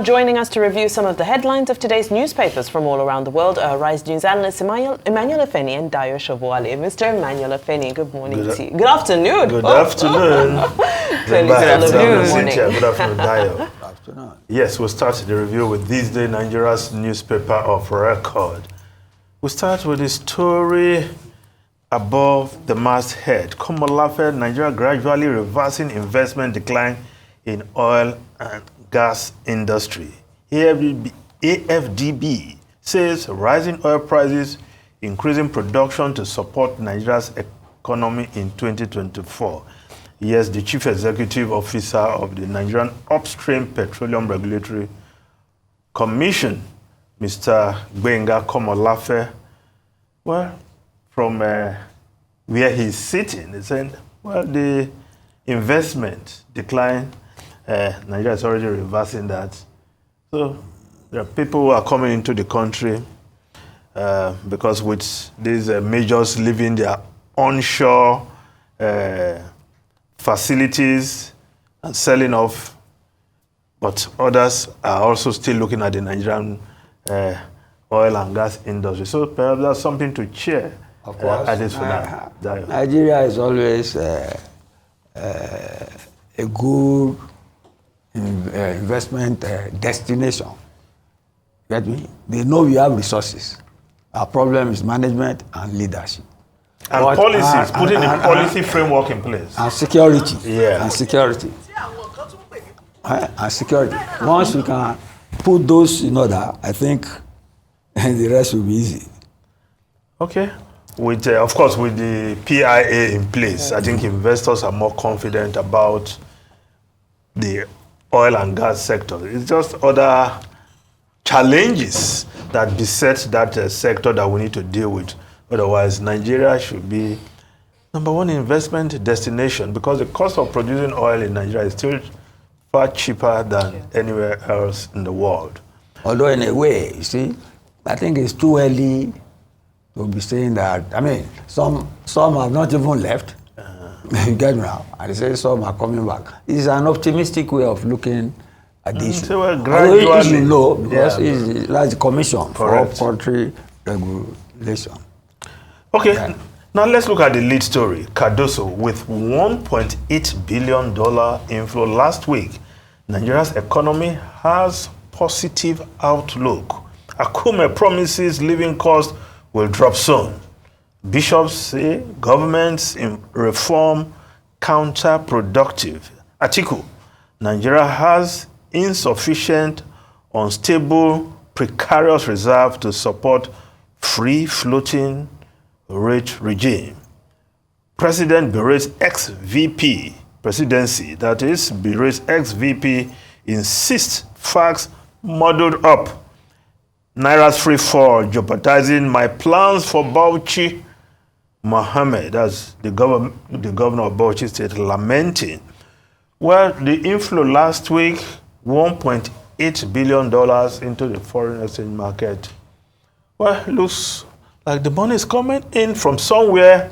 joining us to review some of the headlines of today's newspapers from all around the world are Rise News analysts Emmanuel Afeni and Dayo Shobuale. Mr. Emmanuel Afeni, good morning to you. Good afternoon. Good afternoon. Clearly still Good morning. Good afternoon, Dayo. Good afternoon. Yes, we'll start the review with This Day Nigeria's newspaper of record. We'll start with the story above the masthead. Komolafe, Nigeria gradually reversing investment decline in oil and gas industry. AFDB says rising oil prices, increasing production to support Nigeria's economy in 2024. Yes, the Chief Executive Officer of the Nigerian Upstream Petroleum Regulatory Commission, Mr. Gbenga Komolafe, well, from where he's sitting, he said, well, the investment decline, Nigeria is already reversing that. So there are people who are coming into the country because with these majors leaving their onshore facilities and selling off, but others are also still looking at the Nigerian oil and gas industry. So perhaps that's something to cheer. Of course. At least for now. Nigeria is always a good investment destination. Get me? They know we have resources. Our problem is management and leadership. And but, policies, putting the policy framework in place. And security. Yeah. And security. And security. Once we can put those in order, I think the rest will be easy. Okay. With, of course, with the PIA in place, I think investors are more confident about the oil and gas sector. It's just other challenges that beset that sector that we need to deal with. Otherwise, Nigeria should be #1 investment destination because the cost of producing oil in Nigeria is still far cheaper than anywhere else in the world. Although in a way, you see, I think it's too early to be saying that. I mean, some have not even left. You get me now? And they say some are coming back. It's an optimistic way of looking at this issue. So we're gradually, although you know, because it's like the commission correct. for country regulation. Okay, now let's look at the lead story. Cardoso with $1.8 billion inflow last week. Nigeria's economy has positive outlook. Akume promises living costs will drop soon. Bishops say government's reform counterproductive. Atiku, Nigeria has insufficient, unstable, precarious reserve to support free-floating rate regime. President berates ex-VP presidency, that is, berates ex-VP, insists facts muddled up. Naira's free fall, jeopardizing my plans for Bauchi. Mohammed, that's the governor of Bauchi State, lamenting. Well, the inflow last week, $1.8 billion into the foreign exchange market. Well, looks like the money is coming in from somewhere,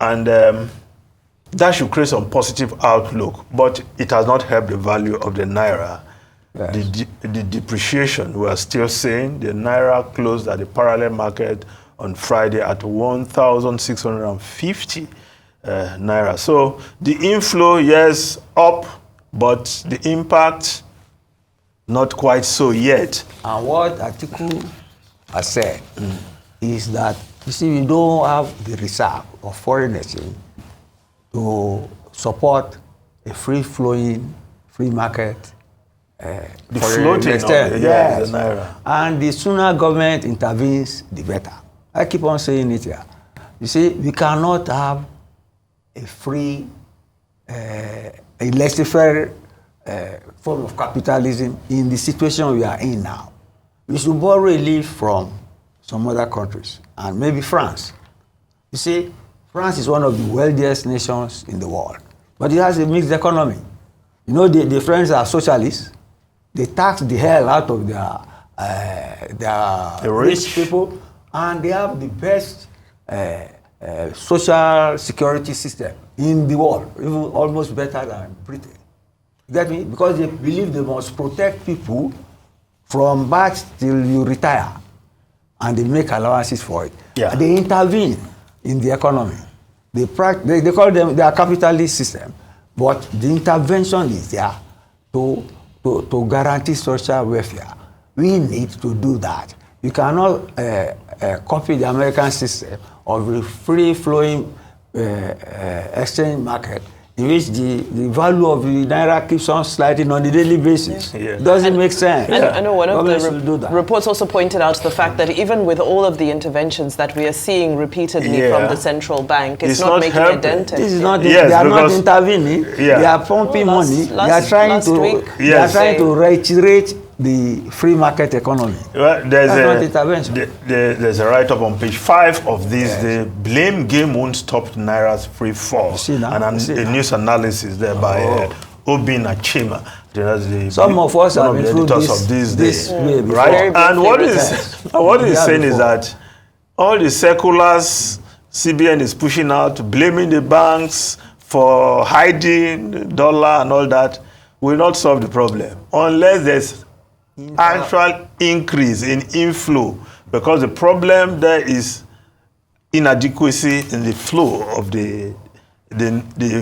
and that should create some positive outlook, but it has not helped the value of the Naira. Yes. The depreciation, we are still saying, the Naira closed at the parallel market on Friday at 1,650 Naira. So the inflow, yes, up, but the impact, not quite so yet. And what Atiku has said is that, you see, we don't have the reserve of foreign exchange to support a free-flowing, free market. The floating of the Naira. And the sooner government intervenes, the better. I keep on saying it here. You see, we cannot have a free, a laissez-faire form of capitalism in the situation we are in now. We should borrow a leaf from some other countries, and maybe France. You see, France is one of the wealthiest nations in the world, but it has a mixed economy. You know, the French are socialists. They tax the hell out of their rich people, and they have the best social security system in the world, even almost better than Britain. Get me? Because they believe they must protect people from birth till you retire, and they make allowances for it. Yeah. And they intervene in the economy. They call them their capitalist system, but the intervention is there to guarantee social welfare. We need to do that. You cannot copy the American system of a free-flowing exchange market in which the value of the naira keeps on sliding on a daily basis. Yeah. Doesn't make sense. I know one of the reports also pointed out the fact that even with all of the interventions that we are seeing repeatedly from the central bank, it's not making a dent. This is not. Yes, they are not intervening. Yeah. They are pumping money. They are trying to reiterate the free market economy. Well, there's a write-up on page 5 of this. Yes. The blame game won't stop Naira's free fall. A news analysis there by Obin Achema. Some of us have been through this way before. Right? And what is saying is that all the circulars CBN is pushing out, blaming the banks for hiding the dollar and all that, will not solve the problem unless there's actual increase in inflow, because the problem there is inadequacy in the flow of the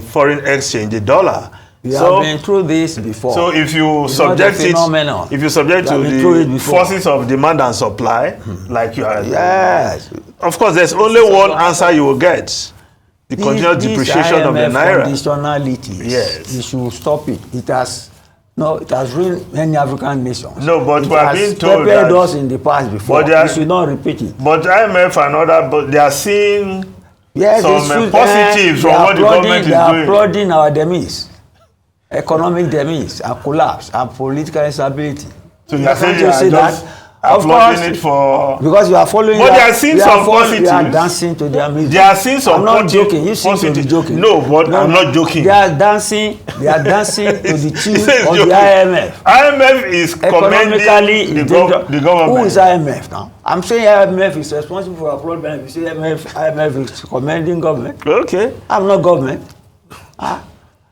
foreign exchange, the dollar. We have been through this before. So if you subject it to the forces of demand and supply, like you are, yes, of course, there's only one answer you will get: the continuous depreciation of the naira. Conditionalities. Yes, you should stop it. It has ruined many African nations. No, but we are being told that us in the past before. We should not repeat it. But IMF and other, but they are seeing some positives from what the government is doing. They are applauding our demise, economic demise, and collapse, and political instability. So you are saying you are just applauding it for... Because you are following... But they are seeing some positives. They are dancing to their music. They are seeing some positive. I'm not joking. You seem to be joking. No, but I'm not joking. They are dancing to the tune of joking. the IMF. IMF is commending the government. Who is IMF now? I'm saying IMF is responsible for applauding. You say IMF is commending government. Okay. I'm not government.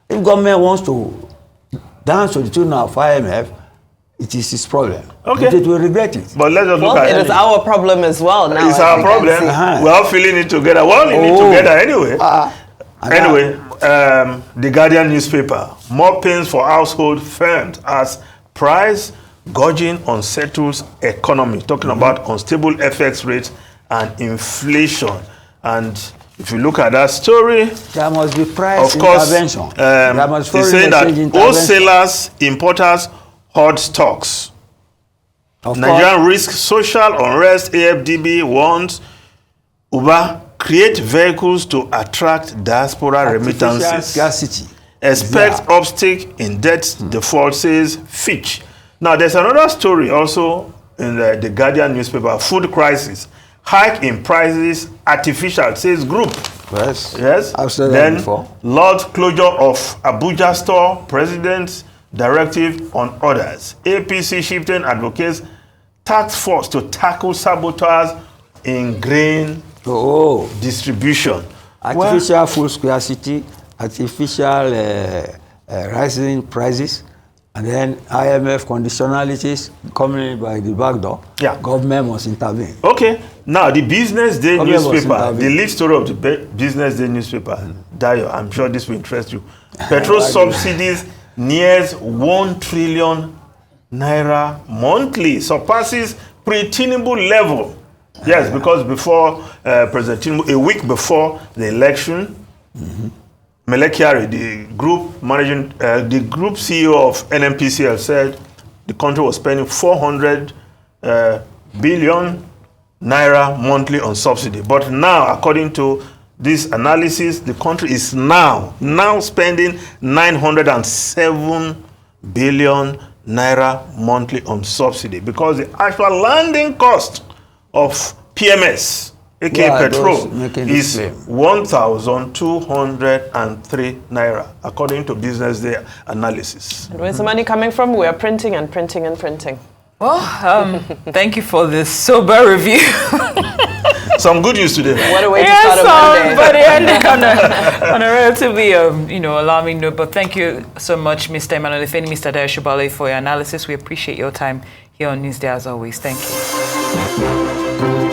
If government wants to dance to the tune of IMF, it is his problem. Okay. But it will regret it. But let us look at it. It is our problem as well now. It's our problem. We're all feeling it together. We're all in it together anyway. The Guardian newspaper. More pains for household firms as price gouging unsettles economy. Talking about unstable FX rates and inflation. And if you look at that story, there must be price intervention. It's saying that wholesalers, importers, hoard stocks. Nigerian risk social unrest. AFDB warns Uber create vehicles to attract diaspora remittances. Scarcity. Expect uptick in debt default, says Fitch. Now there's another story also in the Guardian newspaper. Food crisis. Hike in prices artificial, says Group. Yes. I've said that before. Lord closure of Abuja store, president's directive on others. APC chieftain advocates task force to tackle saboteurs in grain distribution. Artificial food scarcity, artificial rising prices, and then IMF conditionalities coming by the back door. Yeah. Government must intervene. Okay. Now, the Business Day newspaper, the lead story of the Business Day newspaper, Dayo, I'm sure this will interest you. Petrol subsidies nears 1 trillion naira monthly, surpasses pre-Tinubu level. Yes, because before President Tinubu, a week before the election, Melekiari, the group CEO of NNPCL, said the country was spending 400 billion naira monthly on subsidy. But now, according to this analysis, the country is now spending 907 billion naira monthly on subsidy, because the actual landing cost of PMS, aka petrol, is 1,203 naira, according to Business Day analysis. And where's the money coming from? We are printing and printing and printing. Well, thank you for this sober review. Some good news today. What a way to start a Monday. But ending on a relatively, alarming note. But thank you so much, Mr. Emmanuel Ifeni, Mr. Dayo Shobale, for your analysis. We appreciate your time here on Newsday as always. Thank you.